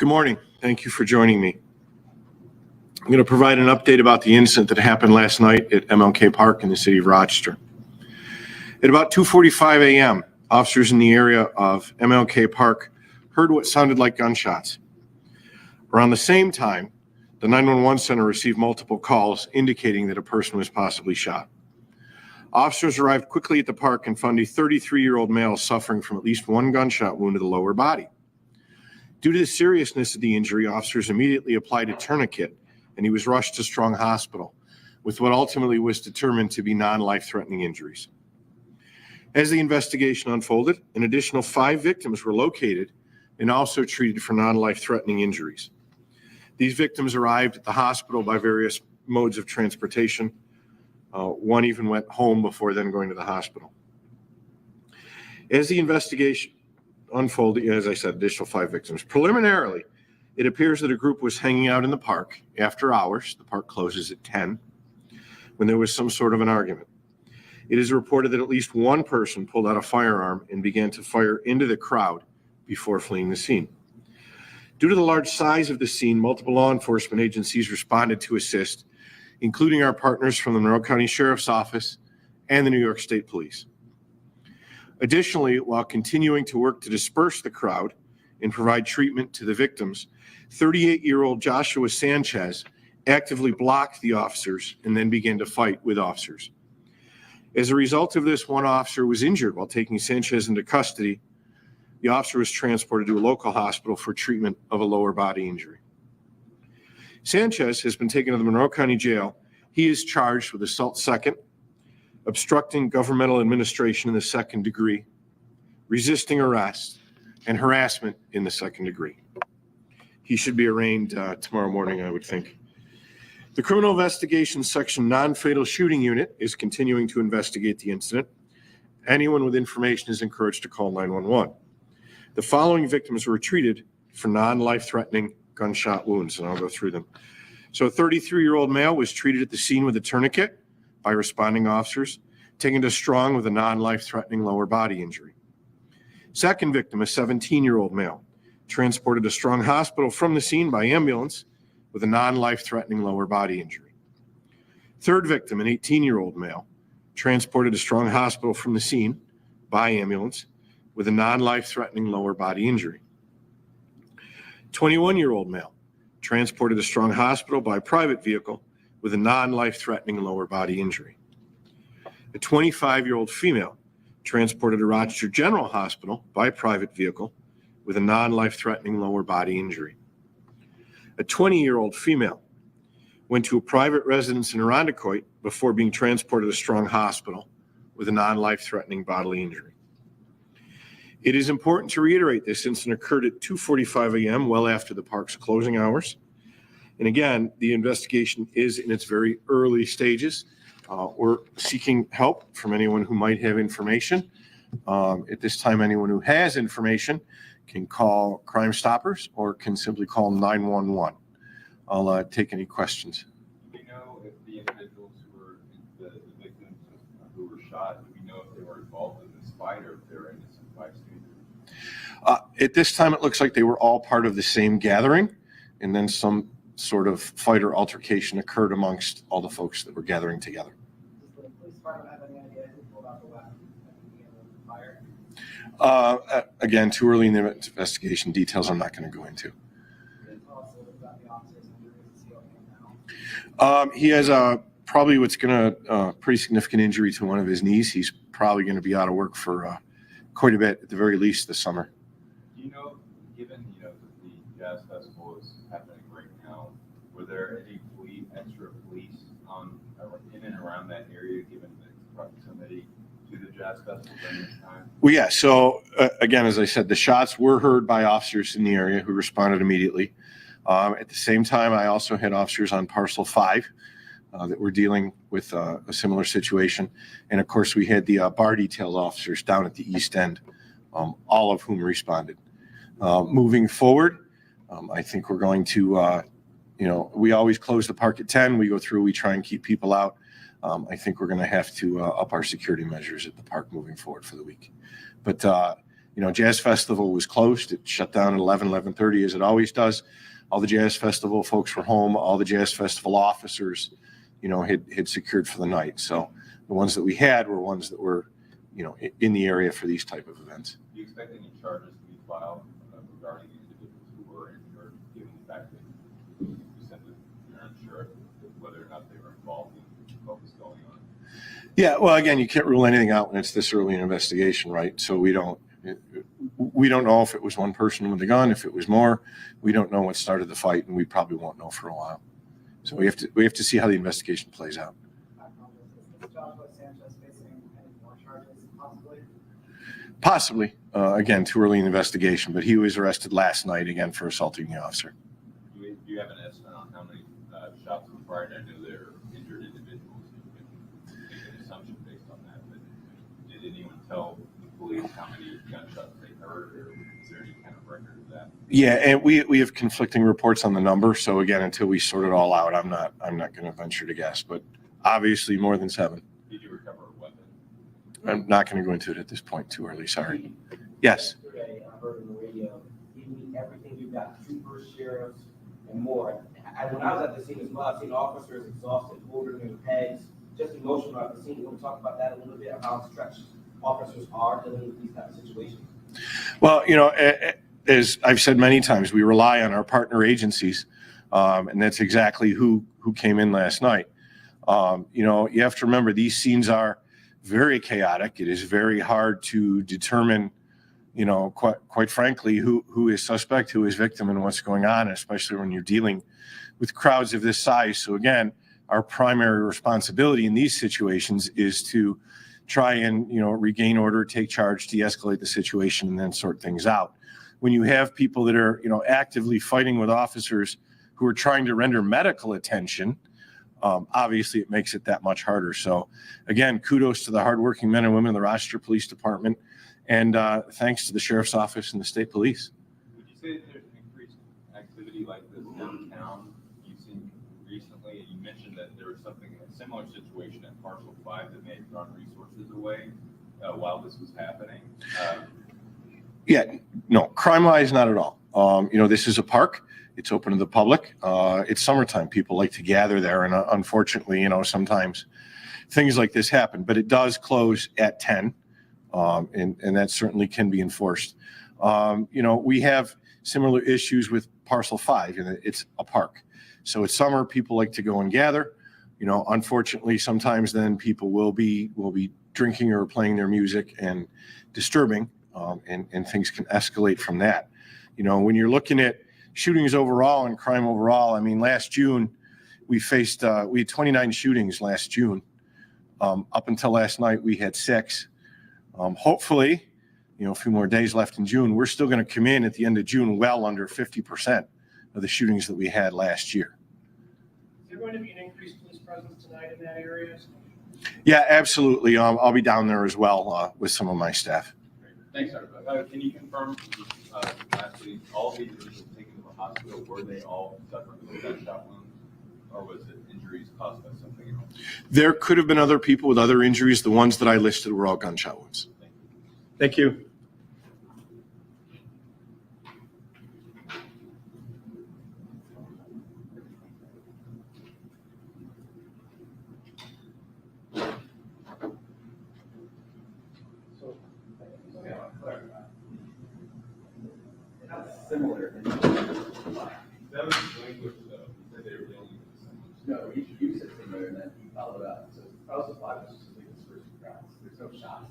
Good morning. Thank you for joining me. I'm going to provide an update about the incident that happened last night at MLK Park in the city of Rochester. At about 2:45 a.m., officers in the area of MLK Park heard what sounded like gunshots. Around the same time, the 911 center received multiple calls indicating that a person was possibly shot. Officers arrived quickly at the park and found a 33-year-old male suffering from at least one gunshot wound to the lower body. Due to the seriousness of the injury, officers immediately applied a tourniquet and he was rushed to Strong Hospital with what ultimately was determined to be non-life-threatening injuries. As the investigation unfolded, an additional 5 victims were located and also treated for non-life-threatening injuries. These victims arrived at the hospital by various modes of transportation. One even went home before then going to the hospital. As the investigation unfolded, as I said, additional 5 victims. Preliminarily, it appears that a group was hanging out in the park after hours. The park closes at 10, when there was some sort of an argument. It is reported that at least one person pulled out a firearm and began to fire into the crowd before fleeing the scene. Due to the large size of the scene, multiple law enforcement agencies responded to assist, including our partners from the Monroe County Sheriff's Office and the New York State Police. Additionally, while continuing to work to disperse the crowd and provide treatment to the victims, 38-year-old Joshua Sanchez actively blocked the officers and then began to fight with officers. As a result of this, one officer was injured while taking Sanchez into custody. The officer was transported to a local hospital for treatment of a lower body injury. Sanchez has been taken to the Monroe County Jail. He is charged with assault second, obstructing governmental administration in the second degree, resisting arrest, and harassment in the second degree. He should be arraigned tomorrow morning, I would think. The Criminal Investigations Section Non-Fatal Shooting Unit is continuing to investigate the incident. Anyone with information is encouraged to call 911. The following victims were treated for non-life-threatening gunshot wounds, and I'll go through them. So a 33-year-old male was treated at the scene with a tourniquet by responding officers, taken to Strong with a non-life-threatening lower body injury. Second victim, a 17-year-old male, transported to Strong Hospital from the scene by ambulance with a non-life-threatening lower body injury. Third victim, an 18-year-old male, transported to Strong Hospital from the scene by ambulance with a non-life-threatening lower body injury. 21-year-old male, transported to Strong Hospital by private vehicle with a non-life-threatening lower body injury. A 25-year-old female, transported to Rochester General Hospital by private vehicle with a non-life-threatening lower body injury. A 20-year-old female went to a private residence in Irondequoit before being transported to Strong Hospital with a non-life-threatening bodily injury. It is important to reiterate this incident occurred at 2:45 a.m., well after the park's closing hours. And again, the investigation is in its very early stages. We're seeking help from anyone who might have information. At this time, anyone who has information can call Crime Stoppers or can simply call 911. I'll take any questions. Do we know if the individuals who were the victims who were shot, do we know if they were involved in this fight or if they were innocent bystanders? At this time, it looks like they were all part of the same gathering, and then some sort of fight or altercation occurred amongst all the folks that were gathering together. Does the police department have any idea who pulled out the weapon at the beginning of the fire? Again, too early in the investigation. Details I'm not going to go into. He has probably what's going to pretty significant injury to one of his knees. He's probably going to be out of work for quite a bit, at the very least, this summer. Do you know, given that the jazz festival is happening right now, were there any extra police in and around that area, given the proximity to the jazz festival during this time? Well, yeah. So again, as I said, the shots were heard by officers in the area who responded immediately. At the same time, I also had officers on Parcel 5 that were dealing with a similar situation. And of course, we had the bar detail officers down at the East End, all of whom responded. Moving forward, I think we're going to, we always close the park at 10. We go through, we try and keep people out. I think we're going to have to up our security measures at the park moving forward for the week. But Jazz Festival was closed. It shut down at 11:30, as it always does. All the Jazz Festival folks were home. All the Jazz Festival officers, had secured for the night. So the ones that we had were ones that were, in the area for these type of events. Do you expect any charges to be filed regarding individuals who were injured, given the fact that you said that you're unsure whether or not they were involved in what was going on? Yeah, well, again, you can't rule anything out when it's this early in investigation, right? So we don't know if it was one person with a gun, if it was more. We don't know what started the fight, and we probably won't know for a while. So we have to see how the investigation plays out. Possibly. Again, too early in the investigation, but he was arrested last night again for assaulting the officer. Do you have an estimate on how many shots were fired? I know there are injured individuals. You can make an assumption based on that, but did anyone tell the police how many gunshots they heard, or is there any kind of record of that? Yeah, and we have conflicting reports on the number. So again, until we sort it all out, I'm not going to venture to guess, but obviously more than 7. Did you recover a weapon? I'm not going to go into it at this point. Too early. Sorry. Yes. Yesterday, I heard on the radio, give me everything you've got, troopers, sheriffs, and more. When I was at the scene as well, I've seen officers exhausted, holding their heads, just emotional at the scene. You want to talk about that a little bit, how stretched officers are dealing with these type of situations? Well, as I've said many times, we rely on our partner agencies, and that's exactly who came in last night. You have to remember these scenes are very chaotic. It is very hard to determine, quite frankly, who is suspect, who is victim, and what's going on, especially when you're dealing with crowds of this size. So again, our primary responsibility in these situations is to try and, regain order, take charge, de-escalate the situation, and then sort things out. When you have people that are, actively fighting with officers who are trying to render medical attention, obviously it makes it that much harder. So again, kudos to the hardworking men and women of the Rochester Police Department, and thanks to the Sheriff's Office and the State Police. Would you say that there's an increased activity like this downtown you've seen recently? You mentioned that there was a similar situation at Parcel 5 that may have drawn resources away while this was happening. Yeah, no, crime-wise, not at all. This is a park. It's open to the public. It's summertime. People like to gather there, and unfortunately, sometimes things like this happen. But it does close at 10, and that certainly can be enforced. We have similar issues with Parcel 5, and it's a park. So it's summer. People like to go and gather. Unfortunately, sometimes then people will be drinking or playing their music and disturbing. And things can escalate from that. When you're looking at shootings overall and crime overall, I mean, last June, we had 29 shootings last June. Up until last night, we had 6. Hopefully, a few more days left in June, we're still going to come in at the end of June well under 50% of the shootings that we had last year. Is there going to be an increased police presence tonight in that area? Yeah, absolutely. I'll be down there as well with some of my staff. Thanks, sir. Can you confirm, lastly, all the individuals taken to the hospital, were they all suffering from gunshot wounds, or was it injuries caused by something else? There could have been other people with other injuries. The ones that I listed were all gunshot wounds. Thank you. Similar. That was language, though. You said they were dealing with someone. No, you said similar, and then you followed up. So Parcel 5 is just like dispersed crowds. There's no shots.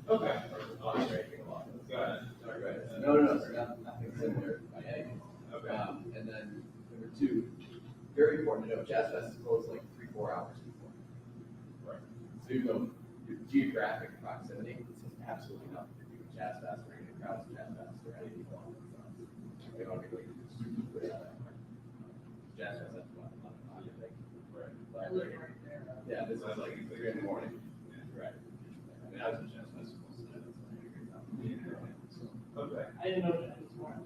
Okay. Or striking along. Go ahead. Sorry, go ahead. No, sir, nothing similar by any means. Okay. And then number 2, very important to know, Jazz Fest is closed like 3-4 hours before. Right. So you know, your geographic proximity is absolutely nothing to do with Jazz Fest or any crowds at Jazz Fest or any people on the front. They don't really Jazz Fest has a lot of things. Right. Yeah, this is like 3 in the morning. Right. I mean, I was in Jazz Festival, so that's like a great time. Okay. I didn't know that was more.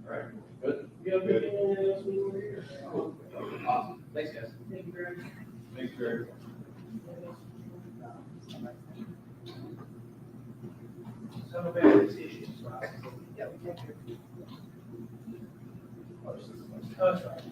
All right, good. You have anything else we were here? Cool. Awesome. Thanks, guys. Thank you very much. Thanks, Jerry. Some of these issues, right? Yeah, we can't. Oh, sorry.